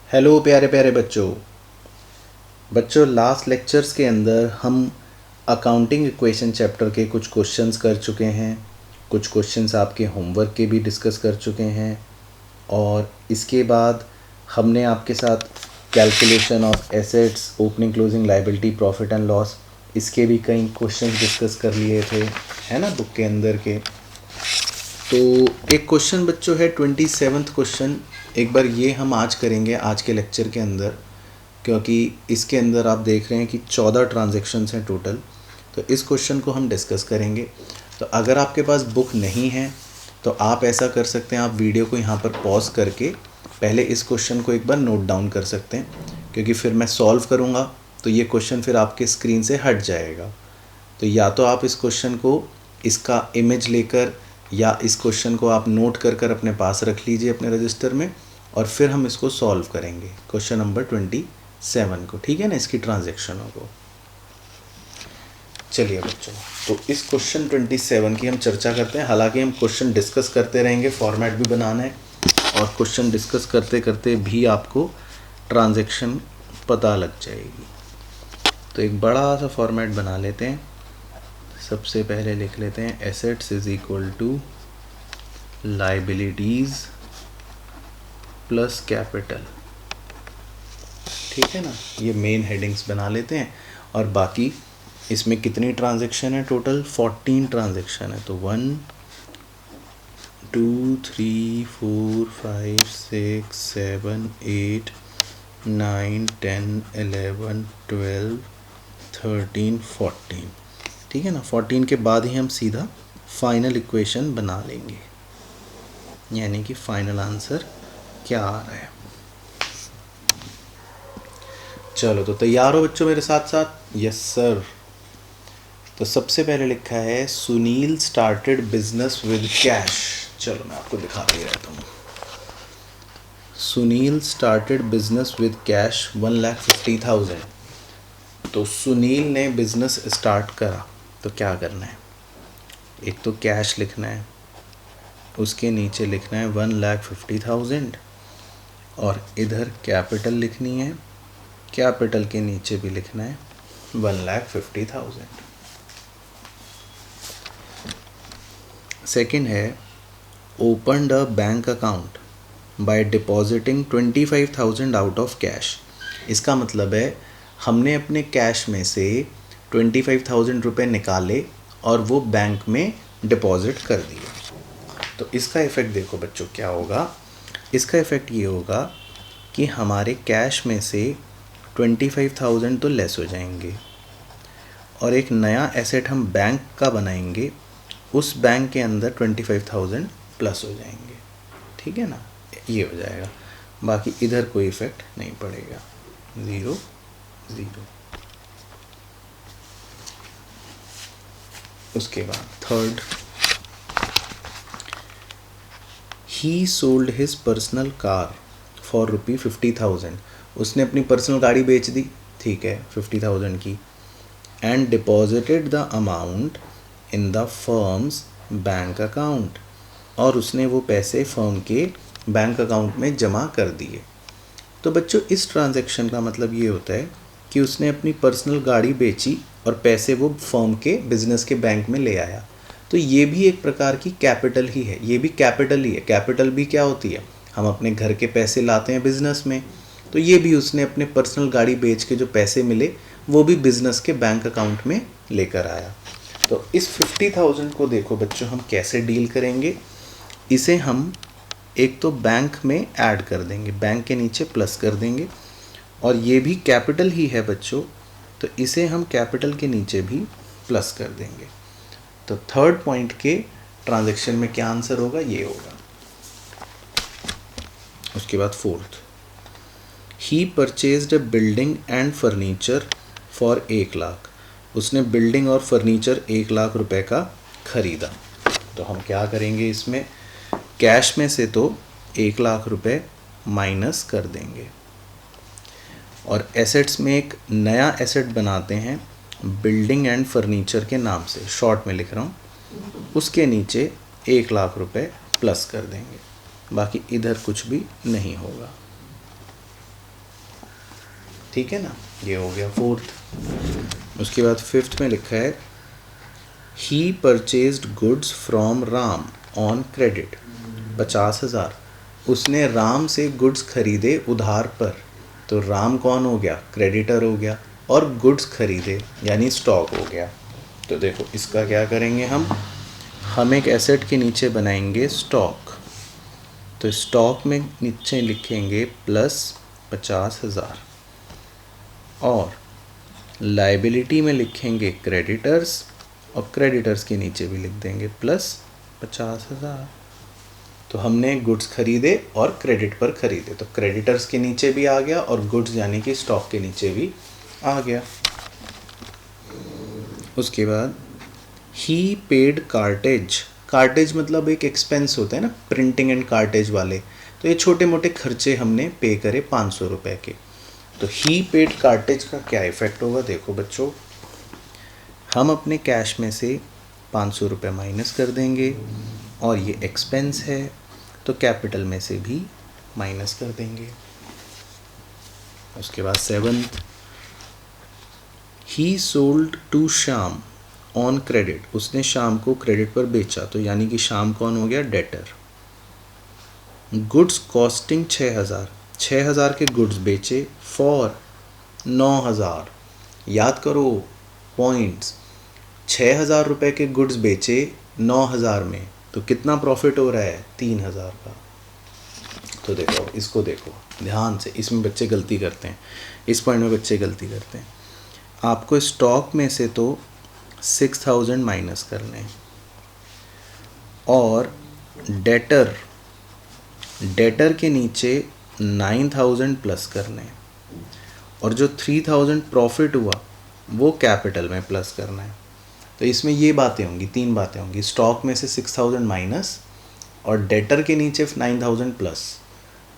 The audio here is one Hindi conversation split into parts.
हेलो प्यारे प्यारे बच्चों लास्ट लेक्चर्स के अंदर हम अकाउंटिंग इक्वेशन चैप्टर के कुछ क्वेश्चंस कर चुके हैं। कुछ क्वेश्चंस आपके होमवर्क के भी डिस्कस कर चुके हैं और इसके बाद हमने आपके साथ calculation of assets, opening closing liability, profit and loss, इसके भी कई क्वेश्चंस डिस्कस कर लिए थे, है ना, बुक के अंदर के। तो एक क्वेश्चन बच्चों है 27वां क्वेश्चन, एक बार ये हम आज करेंगे आज के लेक्चर के अंदर, क्योंकि इसके अंदर आप देख रहे हैं कि 14 ट्रांजैक्शंस हैं टोटल। तो इस क्वेश्चन को हम डिस्कस करेंगे। तो अगर आपके पास बुक नहीं है तो आप ऐसा कर सकते हैं, आप वीडियो को यहाँ पर पॉज करके पहले इस क्वेश्चन को एक बार नोट डाउन कर सकते हैं, क्योंकि फिर मैं सॉल्व करूँगा तो ये क्वेश्चन फिर आपके स्क्रीन से हट जाएगा। तो या तो आप इस क्वेश्चन को इसका इमेज लेकर या इस क्वेश्चन को आप नोट कर कर अपने पास रख लीजिए अपने रजिस्टर में, और फिर हम इसको सॉल्व करेंगे क्वेश्चन नंबर 27 को, ठीक है ना, इसकी ट्रांजैक्शनों को। चलिए बच्चों, तो इस क्वेश्चन 27 की हम चर्चा करते हैं। हालांकि हम क्वेश्चन डिस्कस करते रहेंगे, फॉर्मेट भी बनाना है और क्वेश्चन डिस्कस करते करते भी आपको ट्रांजैक्शन पता लग जाएगी। तो एक बड़ा सा फॉर्मेट बना लेते हैं। सबसे पहले लिख लेते हैं assets is equal to liabilities plus capital, ठीक है ना। ये मेन हेडिंग्स बना लेते हैं और बाकी इसमें कितनी ट्रांजैक्शन है, टोटल 14 ट्रांजैक्शन है। तो 1 2 3 4 5 6 7 8 9 10 11 12 13 14, ठीक है ना। 14 के बाद ही हम सीधा फाइनल इक्वेशन बना लेंगे, यानी कि फाइनल आंसर क्या आ रहा है। चलो, तो तैयार हो बच्चों मेरे साथ साथ? Yes sir. तो सबसे पहले लिखा है Sunil started business with cash. चलो मैं आपको दिखाते रहता हूँ। Sunil started business with cash 1,50,000। तो सुनील ने बिजनेस स्टार्ट करा तो क्या करना है, एक तो कैश लिखना है, उसके नीचे लिखना है 1,50,000 और इधर कैपिटल लिखनी है, कैपिटल के नीचे भी लिखना है 1,50,000। सेकंड है opened a bank account by depositing 25,000 out of cash. इसका मतलब है हमने अपने कैश में से 25,000 रुपये निकाले और वो बैंक में डिपॉजिट कर दिए। तो इसका इफ़ेक्ट देखो बच्चों क्या होगा। इसका इफ़ेक्ट ये होगा कि हमारे कैश में से 25,000 तो लेस हो जाएंगे और एक नया एसेट हम बैंक का बनाएंगे, उस बैंक के अंदर 25,000 प्लस हो जाएंगे, ठीक है ना। ये हो जाएगा, बाकी इधर कोई इफ़ेक्ट नहीं पड़ेगा। 0 0। उसके बाद third, he sold his personal car for ₹50,000। उसने अपनी पर्सनल गाड़ी बेच दी, ठीक है, 50,000 की, and deposited the amount in the firms bank account. और उसने वो पैसे फर्म के बैंक अकाउंट में जमा कर दिए। तो बच्चों इस ट्रांजैक्शन का मतलब ये होता है कि उसने अपनी पर्सनल गाड़ी बेची और पैसे वो फर्म के बिजनेस के बैंक में ले आया। तो ये भी एक प्रकार की कैपिटल ही है, ये भी कैपिटल ही है। कैपिटल भी क्या होती है, हम अपने घर के पैसे लाते हैं बिजनेस में, तो ये भी उसने अपने पर्सनल गाड़ी बेच के जो पैसे मिले वो भी बिजनेस के बैंक अकाउंट में लेकर आया। तो इस 50,000 को देखो बच्चों हम कैसे डील करेंगे। इसे हम एक तो बैंक में ऐड कर देंगे, बैंक के नीचे प्लस कर देंगे, और ये भी कैपिटल ही है बच्चों, तो इसे हम कैपिटल के नीचे भी प्लस कर देंगे। तो थर्ड पॉइंट के ट्रांजैक्शन में क्या आंसर होगा, ये होगा। उसके बाद fourth, he purchased a building and furniture for 1 lakh. उसने बिल्डिंग और फर्नीचर 1 लाख रुपए का खरीदा। तो हम क्या करेंगे, इसमें कैश में से तो 1 लाख रुपए माइनस कर देंगे और एसेट्स में एक नया एसेट बनाते हैं बिल्डिंग एंड फर्नीचर के नाम से, शॉर्ट में लिख रहा हूँ। उसके नीचे 1 लाख रुपए प्लस कर देंगे, बाकी इधर कुछ भी नहीं होगा। ठीक है ना, ये हो गया फोर्थ। उसके बाद फिफ्थ में लिखा है he purchased goods from Ram on credit, 50,000 उसने राम से गुड्स खरीदे उधार पर। तो राम कौन हो गया, क्रेडिटर हो गया, और गुड्स खरीदे यानी स्टॉक हो गया। तो देखो इसका क्या करेंगे हम एक एसेट के नीचे बनाएंगे स्टॉक। तो स्टॉक में नीचे लिखेंगे प्लस 50,000 और लाइबिलिटी में लिखेंगे क्रेडिटर्स, और क्रेडिटर्स के नीचे भी लिख देंगे प्लस 50,000। तो हमने गुड्स खरीदे और क्रेडिट पर खरीदे, तो क्रेडिटर्स के नीचे भी आ गया और गुड्स यानी कि स्टॉक के नीचे भी आ गया। उसके बाद ही पेड कार्टेज, कार्टेज मतलब एक एक्सपेंस होता है ना, प्रिंटिंग एंड कार्टेज वाले। तो ये छोटे मोटे खर्चे हमने पे करे 500 रुपये के। तो ही पेड कार्टेज का क्या इफ़ेक्ट होगा, देखो बच्चों, हम अपने कैश में से 500 रुपये माइनस कर देंगे और ये एक्सपेंस है तो कैपिटल में से भी माइनस कर देंगे। उसके बाद seventh, he sold to Shyam on credit, उसने शाम को क्रेडिट पर बेचा, तो यानी कि शाम कौन हो गया, डेटर। गुड्स कॉस्टिंग 6,000, 6,000 के गुड्स बेचे फॉर 9,000। याद करो पॉइंट्स, 6,000 रुपये के गुड्स बेचे 9,000 में, तो कितना प्रॉफिट हो रहा है, 3,000 का। तो देखो इसको देखो ध्यान से, इसमें बच्चे गलती करते हैं, इस पॉइंट में बच्चे गलती करते हैं। आपको स्टॉक में से तो 6,000 माइनस करने हैं और डेटर के नीचे 9,000 प्लस करने हैं, और जो 3,000 प्रॉफिट हुआ वो कैपिटल में प्लस करना है। तो इसमें ये बातें होंगी, 3 बातें होंगी, स्टॉक में से 6,000 माइनस और डेटर के नीचे 9,000 प्लस,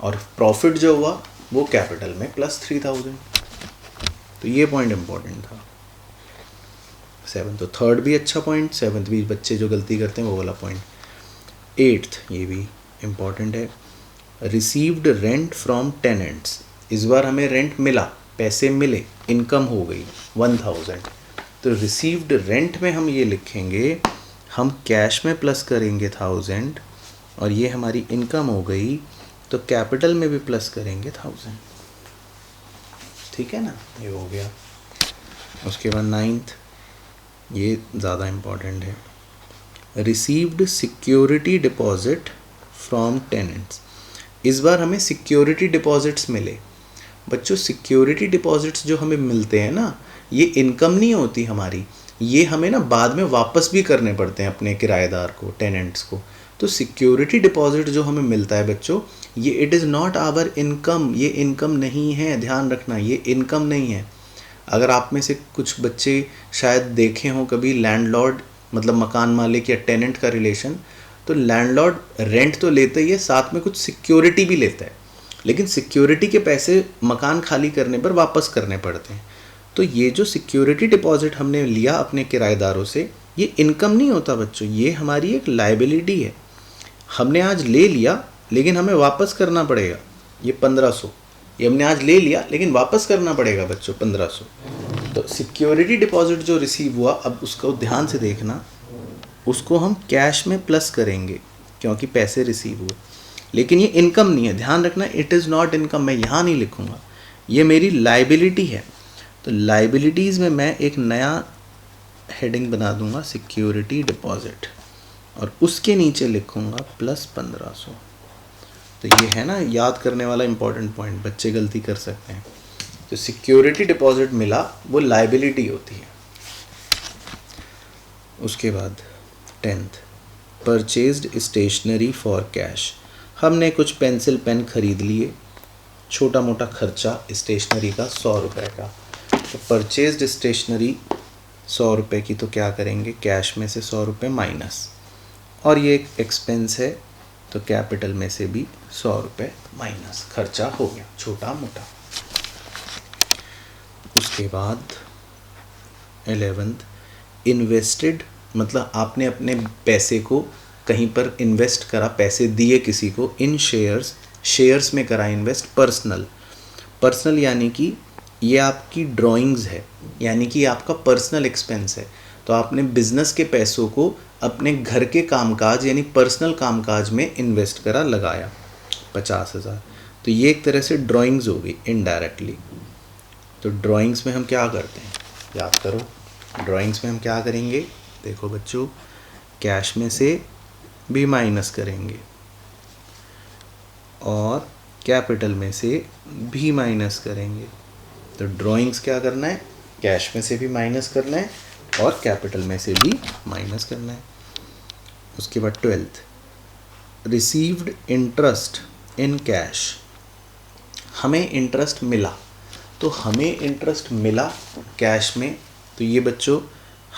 और प्रॉफिट जो हुआ वो कैपिटल में प्लस 3,000। तो ये पॉइंट इम्पोर्टेंट था 7। तो थर्ड भी अच्छा पॉइंट, 7th भी बच्चे जो गलती करते हैं वो वाला पॉइंट। 8th ये भी इम्पॉर्टेंट है, रिसीव्ड रेंट फ्रॉम टेनेंट्स, इस बार हमें रेंट मिला, पैसे मिले, इनकम हो गई 1,000। तो रिसीव्ड रेंट में हम ये लिखेंगे, हम कैश में प्लस करेंगे 1,000 और ये हमारी इनकम हो गई, तो कैपिटल में भी प्लस करेंगे 1,000। ठीक है ना, ये हो गया। उसके बाद 9th, ये ज़्यादा इम्पॉर्टेंट है, received security deposit from tenants, इस बार हमें सिक्योरिटी डिपॉजिट्स मिले। बच्चों सिक्योरिटी डिपॉजिट्स जो हमें मिलते हैं ना, ये इनकम नहीं होती हमारी, ये हमें ना बाद में वापस भी करने पड़ते हैं अपने किराएदार को, टेनेंट्स को। तो सिक्योरिटी डिपॉजिट जो हमें मिलता है बच्चों, ये it is not our income, ये इनकम नहीं है, ध्यान रखना, ये इनकम नहीं है। अगर आप में से कुछ बच्चे शायद देखे हों कभी लैंडलॉर्ड मतलब मकान मालिक या टेनेंट का रिलेशन, तो लैंडलॉर्ड रेंट तो लेता ही है, साथ में कुछ सिक्योरिटी भी लेता है, लेकिन सिक्योरिटी के पैसे मकान खाली करने पर वापस करने पड़ते हैं। तो ये जो सिक्योरिटी डिपॉजिट हमने लिया अपने किराएदारों से, ये इनकम नहीं होता बच्चों, ये हमारी एक लायबिलिटी है। हमने आज ले लिया लेकिन हमें वापस करना पड़ेगा, ये 1500, ये हमने आज ले लिया लेकिन वापस करना पड़ेगा बच्चों 1500। तो सिक्योरिटी डिपॉजिट जो रिसीव हुआ, अब उसको ध्यान से देखना, उसको हम कैश में प्लस करेंगे क्योंकि पैसे रिसीव हुए, लेकिन ये इनकम नहीं है, ध्यान रखना, इट इज़ नॉट इनकम, मैं यहाँ नहीं लिखूँगा, ये मेरी लाइबिलिटी है। तो लाइबिलिटीज़ में मैं एक नया हेडिंग बना दूंगा, सिक्योरिटी डिपॉजिट, और उसके नीचे लिखूँगा प्लस 1500। तो ये है ना याद करने वाला इंपॉर्टेंट पॉइंट, बच्चे गलती कर सकते हैं। तो सिक्योरिटी डिपॉजिट मिला वो लाइबिलिटी होती है। उसके बाद 10th, purchased stationery for cash, हमने कुछ पेंसिल पेन खरीद लिए, छोटा मोटा खर्चा स्टेशनरी का 100 रुपये का। तो परचेज्ड स्टेशनरी 100 रुपये की, तो क्या करेंगे, कैश में से 100 रुपये माइनस, और ये एक एक्सपेंस है तो कैपिटल में से भी 100 रुपये माइनस, खर्चा हो गया छोटा मोटा। उसके बाद 11th, इन्वेस्टेड, मतलब आपने अपने पैसे को कहीं पर इन्वेस्ट करा, पैसे दिए किसी को, इन शेयर्स, शेयर्स में करा इन्वेस्ट। पर्सनल यानी कि ये आपकी ड्राइंग्स है, यानी कि आपका पर्सनल एक्सपेंस है। तो आपने बिजनेस के पैसों को अपने घर के कामकाज यानी पर्सनल कामकाज में इन्वेस्ट करा, लगाया 50,000। तो ये एक तरह से ड्राइंग्स हो गई इनडायरेक्टली। तो ड्राइंग्स में हम क्या करते हैं, याद करो, ड्राइंग्स में हम क्या करेंगे, देखो बच्चों, कैश में से भी माइनस करेंगे और कैपिटल में से भी माइनस करेंगे। तो ड्राइंग्स क्या करना है, कैश में से भी माइनस करना है और कैपिटल में से भी माइनस करना है। उसके बाद 12th, received interest in cash. हमें इंटरेस्ट मिला, तो हमें इंटरेस्ट मिला कैश में, तो ये बच्चों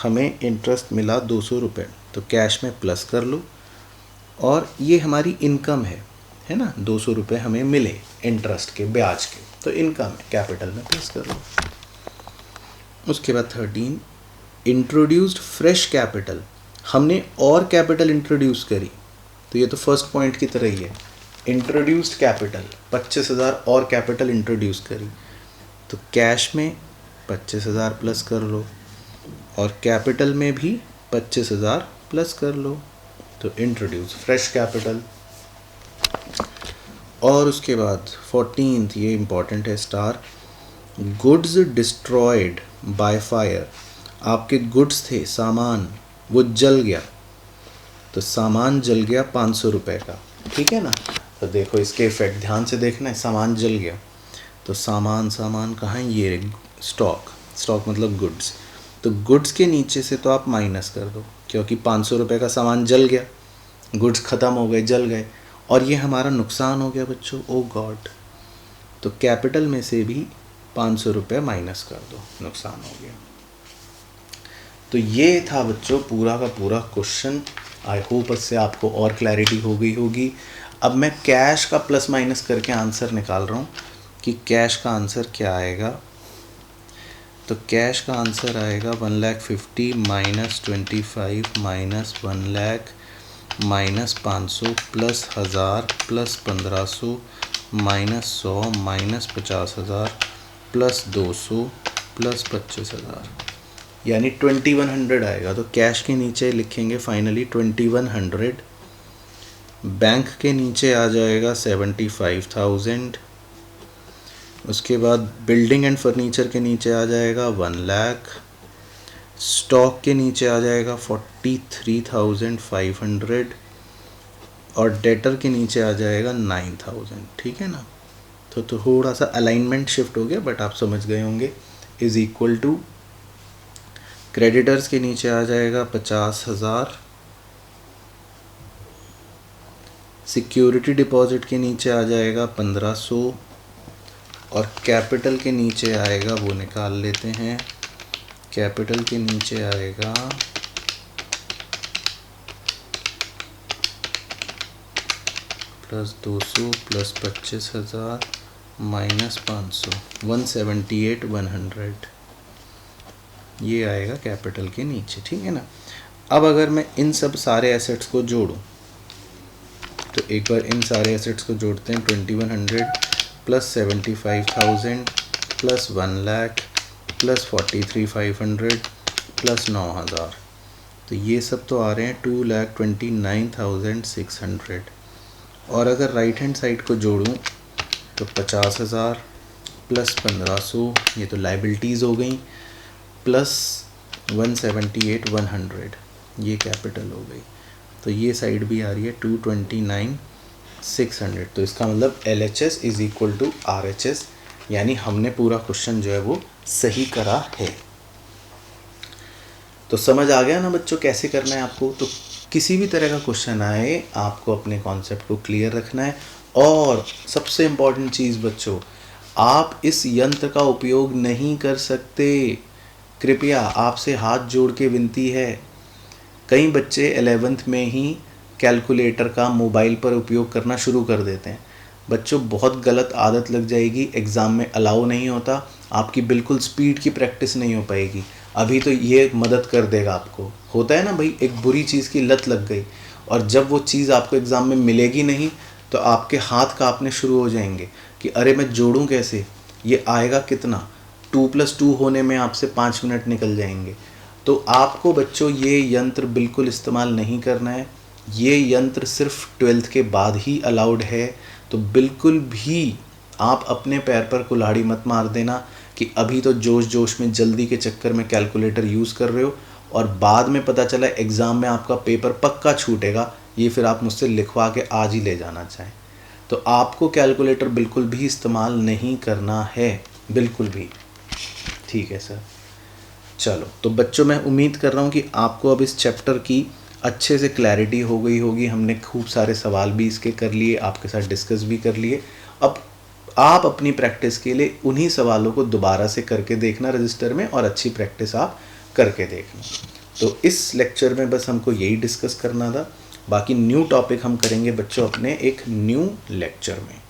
हमें इंटरेस्ट मिला 200 रुपये, तो कैश में प्लस कर लो। और ये हमारी इनकम है ना, 200 रुपये हमें मिले इंटरेस्ट के, ब्याज के, तो इनकम है, कैपिटल में प्लस कर लो। उसके बाद 13, इंट्रोड्यूस्ड फ्रेश कैपिटल। हमने और कैपिटल इंट्रोड्यूस करी, तो ये तो फर्स्ट पॉइंट की तरह ही है, इंट्रोड्यूस्ड कैपिटल 25,000 और कैपिटल इंट्रोड्यूस करी, तो कैश में 25,000 प्लस कर लो और कैपिटल में भी 25,000 प्लस कर लो, तो इंट्रोड्यूस फ्रेश कैपिटल। और उसके बाद 14th, ये इम्पॉर्टेंट है, star, goods destroyed by fire. आपके गुड्स थे, सामान, वो जल गया, तो सामान जल गया 500 रुपये का, ठीक है ना। तो देखो इसके इफेक्ट ध्यान से देखना है, सामान जल गया, तो सामान कहाँ है, ये स्टॉक मतलब गुड्स, तो गुड्स के नीचे से तो आप माइनस कर दो, क्योंकि 500 रुपये का सामान जल गया, गुड्स ख़त्म हो गए, जल गए, और ये हमारा नुकसान हो गया बच्चों, ओ गॉड। तो कैपिटल में से भी 500 रुपये माइनस कर दो, नुकसान हो गया। तो ये था बच्चों पूरा का पूरा क्वेश्चन। आई होप इससे आपको और क्लैरिटी हो गई होगी। अब मैं कैश का प्लस माइनस करके आंसर निकाल रहा हूँ कि कैश का आंसर क्या आएगा। तो कैश का आंसर आएगा 1,50,000 minus 25 minus 1,00,000 minus 500 plus 1,000 plus 1,500 minus 100 minus 50,000 plus 200 plus 25,000, यानी 2100 आएगा। तो कैश के नीचे लिखेंगे फाइनली 2100, बैंक के नीचे आ जाएगा 75,000, उसके बाद बिल्डिंग एंड फर्नीचर के नीचे आ जाएगा 1,00,000, स्टॉक के नीचे आ जाएगा 43,500 और डेटर के नीचे आ जाएगा 9,000, ठीक है ना। तो थोड़ा सा अलाइनमेंट शिफ्ट हो गया, बट आप समझ गए होंगे। इज इक्वल टू क्रेडिटर्स के नीचे आ जाएगा 50,000, सिक्योरिटी डिपॉजिट के नीचे आ जाएगा 1,500 और कैपिटल के नीचे आएगा, वो निकाल लेते हैं, कैपिटल के नीचे आएगा प्लस 200 प्लस 25,000 माइनस 500, 178,100 ये आएगा कैपिटल के नीचे, ठीक है ना। अब अगर मैं इन सब सारे एसेट्स को जोड़ूं, तो एक बार इन सारे एसेट्स को जोड़ते हैं, 2100 प्लस 75,000 प्लस 1,00,000 प्लस 43,500 प्लस 9,000, तो ये सब तो आ रहे हैं 2,29,600। और अगर राइट हैंड साइड को जोड़ूं तो 50,000 प्लस 1,500, ये तो लाइबिलिटीज़ हो गई, प्लस 178,100 ये कैपिटल हो गई। तो ये साइड भी आ रही है 229,600। तो इसका मतलब LHS is equal to RHS, यानी हमने पूरा क्वेश्चन जो है वो सही करा है। तो समझ आ गया ना बच्चों कैसे करना है आपको। तो किसी भी तरह का क्वेश्चन आए, आपको अपने कॉन्सेप्ट को क्लियर रखना है। और सबसे इम्पॉर्टेंट चीज़ बच्चों, आप इस यंत्र का उपयोग नहीं कर सकते, कृपया आपसे हाथ जोड़ के विनती है। कई बच्चे 11th में ही कैलकुलेटर का मोबाइल पर उपयोग करना शुरू कर देते हैं। बच्चों बहुत गलत आदत लग जाएगी, एग्ज़ाम में अलाउ नहीं होता, आपकी बिल्कुल स्पीड की प्रैक्टिस नहीं हो पाएगी। अभी तो ये मदद कर देगा आपको। होता है ना भाई, एक बुरी चीज़ की लत लग गई और जब वो चीज़ आपको एग्ज़ाम में मिलेगी नहीं तो आपके हाथ कांपने शुरू हो जाएंगे कि अरे मैं जोड़ूं कैसे, ये आएगा कितना। 2+2 होने में आपसे 5 मिनट निकल जाएंगे। तो आपको बच्चों ये यंत्र बिल्कुल इस्तेमाल नहीं करना है। ये यंत्र सिर्फ 12th के बाद ही अलाउड है। तो बिल्कुल भी आप अपने पैर पर कुल्हाड़ी मत मार देना कि अभी तो जोश जोश में जल्दी के चक्कर में कैलकुलेटर यूज़ कर रहे हो और बाद में पता चला एग्ज़ाम में आपका पेपर पक्का छूटेगा, ये फिर आप मुझसे लिखवा के आज ही ले जाना चाहें। तो आपको कैलकुलेटर बिल्कुल भी इस्तेमाल नहीं करना है, बिल्कुल भी। ठीक है सर। चलो तो बच्चों, मैं उम्मीद कर रहा हूँ कि आपको अब इस चैप्टर की अच्छे से क्लैरिटी हो गई होगी। हमने खूब सारे सवाल भी इसके कर लिए, आपके साथ डिस्कस भी कर लिए। अब आप अपनी प्रैक्टिस के लिए उन्हीं सवालों को दोबारा से करके देखना रजिस्टर में, और अच्छी प्रैक्टिस आप करके देखना। तो इस लेक्चर में बस हमको यही डिस्कस करना था। बाकी न्यू टॉपिक हम करेंगे बच्चों अपने एक न्यू लेक्चर में।